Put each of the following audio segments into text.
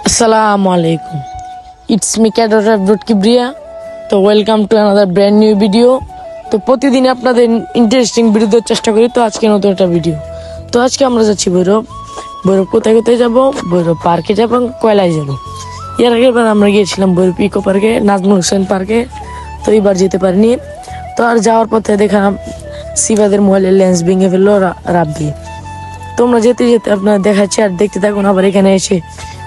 আসসালামু আলাইকুম, it's me cadre of Kibria. তো welcome to another brand new video. তো প্রতিদিন আপনাদের ইন্টারেস্টিং ভিডিও দেওয়ার চেষ্টা করি। তো আজকে নতুন একটা ভিডিও। তো আজকে আমরা যাচ্ছি ভৈরব। কোথায় কোথায় যাবো? ভৈরব পার্কে যাবো, কয়লায় যাবো। এর আগের বার আমরা গিয়েছিলাম ভৈরব ইকো পার্কে, নাজমুল হোসেন পার্কে। তো এইবার যেতে পারিনি। তো আর যাওয়ার পথে দেখলাম সিবাদের মোবাইলের লেন্স ভেঙে ফেললো রাত দিয়ে। তোমরা যেতে যেতে আপনার দেখাচ্ছি, আর দেখতে থাকুন। আবার এখানে এসে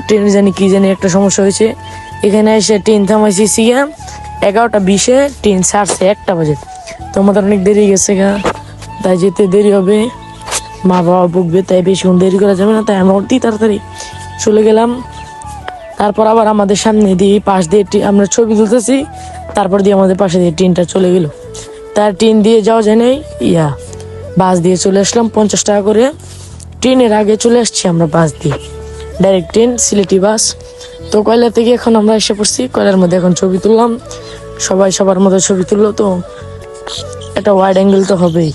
ট্রেনে জানি একটা সমস্যা হয়েছে। এখানে এসে ট্রেন থামাইছি 11:20, ট্রেন ছাড়ছে 1টা বাজে। তো আমাদের অনেক দেরি গেছে গা, তাই যেতে দেরি হবে, মা বাবা বকবে, তাই বেশিক্ষণ দেরি করা যাবে না। তাই আমরা অতি তাড়াতাড়ি চলে গেলাম। তারপর আবার আমাদের সামনে দিয়ে পাশ দিয়ে আমরা ছবি তুলতেছি, তারপর দিয়ে আমাদের পাশে দিয়ে ট্রেনটা চলে গেল। তার ট্রেন দিয়ে যাওয়া যায় নাই, বাস দিয়ে চলে আসলাম 50 টাকা করে। ট্রেনের আগে চলে আসছি আমরা বাস দিয়ে, ডাইরেক্ট ট্রেন, সিলেটি বাস। তো কয়লা থেকে এখন আমরা এসে পড়ছি। কয়লার মধ্যে এখন ছবি তুললাম, সবাই সবার মতো ছবি তুললো। তো একটা ওয়াইড অ্যাঙ্গেল তো হবেই,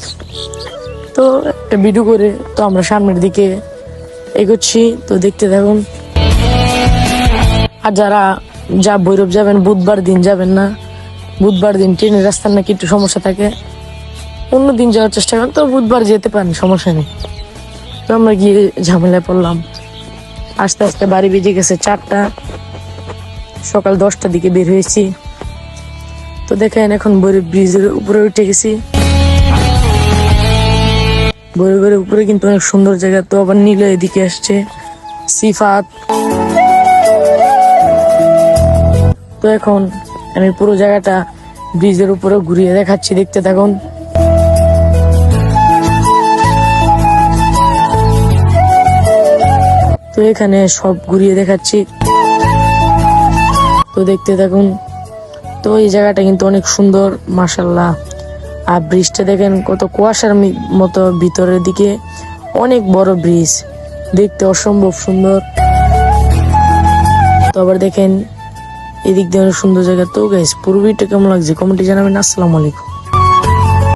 তো একটা ভিডিও করে তো আমরা সামনের দিকে এগোচ্ছি। তো দেখতে থাকুন। আর যারা ভৈরব যাবেন, বুধবার দিন যাবেন না। বুধবার দিন ট্রেনের রাস্তার নাকি একটু সমস্যা থাকে, অন্য দিন যাওয়ার চেষ্টা করেন। তো বুধবার যেতে পারেন, সমস্যা নেই। তো আমরা গিয়ে ঝামেলায় পড়লাম। আস্তে আস্তে বাড়ি বেজে গেছে 4টা, সকাল 10টার দিকে বের হয়েছি। তো দেখেন এখন ভৈরব ব্রিজের উপরে উঠে গেছি। ভৈরবের উপরে কিন্তু অনেক সুন্দর জায়গা। তো আবার নীল এদিকে আসছে সিফাত। তো এখন আমি পুরো জায়গাটা ব্রিজের উপরে ঘুরিয়ে দেখাচ্ছি, দেখতে থাকুন। তো এখানে সব ঘুরিয়ে দেখাচ্ছি, তো দেখতে থাকুন। তো এই জায়গাটা কিন্তু অনেক সুন্দর, মাশাআল্লাহ। আর ব্রিজটা দেখেন কত কুয়াশার মতো, ভিতরের দিকে অনেক বড় ব্রিজ, দেখতে অসম্ভব সুন্দর। তো আবার দেখেন এদিক দিয়ে অনেক সুন্দর জায়গা। তো গাইস, পুরো ভিডিওটা কেমন লাগছে কমেন্টে জানাবেন। আসসালামু আলাইকুম।